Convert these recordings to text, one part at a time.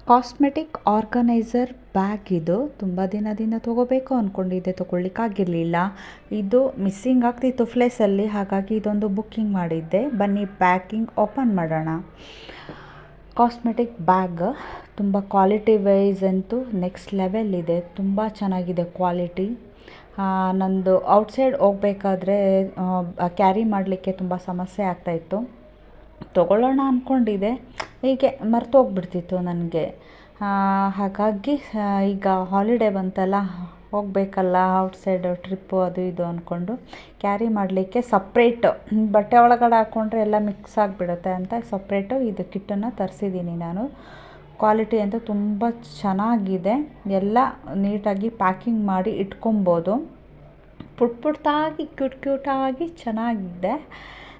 Cosmetic organiser bag ಇದು. ತುಂಬ ದಿನದಿಂದ ತೊಗೋಬೇಕು ಅಂದ್ಕೊಂಡಿದ್ದೆ, ತೊಗೊಳ್ಳಿಕ್ಕಾಗಿರಲಿಲ್ಲ. ಇದು ಮಿಸ್ಸಿಂಗ್ ಆಗ್ತಿತ್ತು ಪ್ಲೇಸಲ್ಲಿ, ಹಾಗಾಗಿ ಇದೊಂದು ಬುಕ್ಕಿಂಗ್ ಮಾಡಿದ್ದೆ. ಬನ್ನಿ ಪ್ಯಾಕಿಂಗ್ ಓಪನ್ ಮಾಡೋಣ. ಕಾಸ್ಮೆಟಿಕ್ ಬ್ಯಾಗ್ ತುಂಬ ಕ್ವಾಲಿಟಿ ವೈಸ್ ಅಂತೂ ನೆಕ್ಸ್ಟ್ ಲೆವೆಲ್ ಇದೆ. ತುಂಬ ಚೆನ್ನಾಗಿದೆ ಕ್ವಾಲಿಟಿ. ನಂದು ಔಟ್ಸೈಡ್ ಹೋಗಬೇಕಾದ್ರೆ ಕ್ಯಾರಿ ಮಾಡಲಿಕ್ಕೆ ತುಂಬ ಸಮಸ್ಯೆ ಆಗ್ತಾಯಿತ್ತು. ತೊಗೊಳ್ಳೋಣ ಅಂದ್ಕೊಂಡಿದ್ದೆ, ಹೀಗೆ ಮರ್ತೋಗ್ಬಿಡ್ತಿತ್ತು ನನಗೆ. ಹಾಗಾಗಿ ಈಗ ಹಾಲಿಡೇ ಬಂತಲ್ಲ, ಹೋಗಬೇಕಲ್ಲ ಔಟ್ಸೈಡು ಟ್ರಿಪ್ಪು ಅದು ಇದು ಅಂದ್ಕೊಂಡು ಕ್ಯಾರಿ ಮಾಡಲಿಕ್ಕೆ ಸಪ್ರೇಟು ಬಟ್ಟೆ ಒಳಗಡೆ ಹಾಕ್ಕೊಂಡ್ರೆ ಎಲ್ಲ ಮಿಕ್ಸ್ ಆಗಿಬಿಡುತ್ತೆ ಅಂತ ಸಪ್ರೇಟು ಇದು ಕಿಟ್ಟನ್ನು ತರಿಸಿದ್ದೀನಿ ನಾನು. ಕ್ವಾಲಿಟಿ ಅಂತೂ ತುಂಬ ಚೆನ್ನಾಗಿದೆ. ಎಲ್ಲ ನೀಟಾಗಿ ಪ್ಯಾಕಿಂಗ್ ಮಾಡಿ ಇಟ್ಕೊಬೋದು. ಪುಟ್ಟಾಗಿ ಕ್ಯೂಟಾಗಿ ಚೆನ್ನಾಗಿದೆ.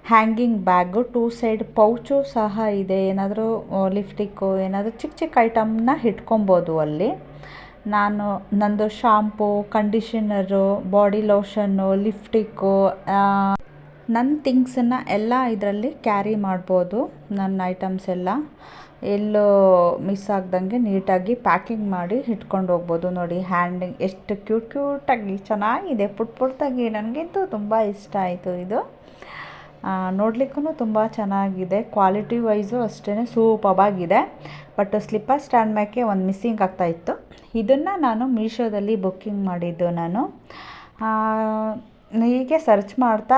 ಹ್ಯಾಂಗಿಂಗ್ ಬ್ಯಾಗು, 2 ಸೈಡ್ ಪೌಚು ಸಹ ಇದೆ. ಏನಾದರೂ ಲಿಪ್ಸ್ಟಿಕ್ಕು ಏನಾದರೂ ಚಿಕ್ಕ ಐಟಮ್ನ ಇಟ್ಕೊಬೋದು ಅಲ್ಲಿ. ನಂದು ಶಾಂಪೂ, ಕಂಡೀಷನರು, ಬಾಡಿ ಲೋಷನ್ನು, ಲಿಪ್ಸ್ಟಿಕ್ಕು, ನನ್ನ ಥಿಂಗ್ಸನ್ನು ಎಲ್ಲ ಇದರಲ್ಲಿ ಕ್ಯಾರಿ ಮಾಡ್ಬೋದು. ನನ್ನ ಐಟಮ್ಸ್ ಎಲ್ಲ ಎಲ್ಲೂ ಮಿಸ್ ಆಗ್ದಂಗೆ ನೀಟಾಗಿ ಪ್ಯಾಕಿಂಗ್ ಮಾಡಿ ಇಟ್ಕೊಂಡು ಹೋಗ್ಬೋದು. ನೋಡಿ ಹ್ಯಾಂಡಿಂಗ್ ಎಷ್ಟು ಕ್ಯೂಟಾಗಿ ಚೆನ್ನಾಗಿದೆ, ಪುಟ್ಟಾಗಿ. ನನಗಂತೂ ತುಂಬ ಇಷ್ಟ ಆಯಿತು ಇದು. ನೋಡಲಿಕ್ಕೂ ತುಂಬ ಚೆನ್ನಾಗಿದೆ. ಕ್ವಾಲಿಟಿ ವೈಸು ಅಷ್ಟೇ ಸೂಪರ್ಬಾಗಿದೆ. ಬಟ್ ಸ್ಲಿಪ್ಪರ್ ಸ್ಟ್ಯಾಂಡ್ ಮೇಲೆ ಒಂದು ಮಿಸ್ಸಿಂಗ್ ಆಗ್ತಾಯಿತ್ತು. ಇದನ್ನು ನಾನು ಮೀಶೋದಲ್ಲಿ ಬುಕ್ಕಿಂಗ್ ಮಾಡಿದ್ದು. ನಾನು ಹೀಗೆ ಸರ್ಚ್ ಮಾಡ್ತಾ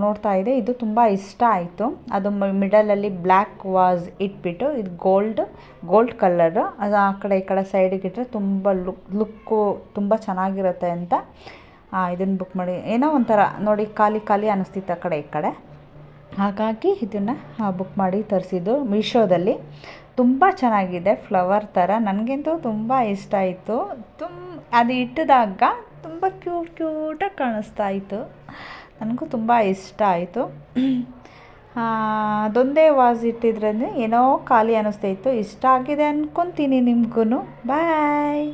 ನೋಡ್ತಾ ಇದ್ದೆ. ಇದು ತುಂಬ ಇಷ್ಟ ಆಯಿತು. ಅದು ಮಿಡಲಲ್ಲಿ ಬ್ಲ್ಯಾಕ್ ವಾಸ್ ಇಟ್ಬಿಟ್ಟು, ಇದು ಗೋಲ್ಡ್ ಕಲರು. ಅದು ಆ ಕಡೆ ಈ ಕಡೆ ಸೈಡಿಗೆ ಇಟ್ಟರೆ ತುಂಬ ಲುಕ್ಕು ತುಂಬ ಚೆನ್ನಾಗಿರುತ್ತೆ ಅಂತ ಇದನ್ನು ಬುಕ್ ಮಾಡಿ. ಏನೋ ಒಂಥರ ನೋಡಿ ಖಾಲಿ ಅನ್ನಿಸ್ತಿತ್ತು ಆ ಕಡೆ ಈ ಕಡೆ. ಹಾಗಾಗಿ ಇದನ್ನು ಬುಕ್ ಮಾಡಿ ತರಿಸಿದ್ದು ಮೀಶೋದಲ್ಲಿ. ತುಂಬ ಚೆನ್ನಾಗಿದೆ, ಫ್ಲವರ್ ಥರ. ನನಗಂತೂ ತುಂಬ ಇಷ್ಟ ಆಯಿತು. ಅದು ಇಟ್ಟಿದಾಗ ತುಂಬ ಕ್ಯೂಟಾಗಿ ಕಾಣಿಸ್ತಾ ಇತ್ತು. ನನಗೂ ತುಂಬ ಇಷ್ಟ ಆಯಿತು. ಅದೊಂದೇ ವಾಸ್ ಇಟ್ಟಿದ್ರೇ ಏನೋ ಖಾಲಿ ಅನ್ನಿಸ್ತಾ ಇತ್ತು. ಇಷ್ಟ ಆಗಿದೆ ಅಂದ್ಕೊತೀನಿ ನಿಮ್ಗೂ. ಬಾಯ್.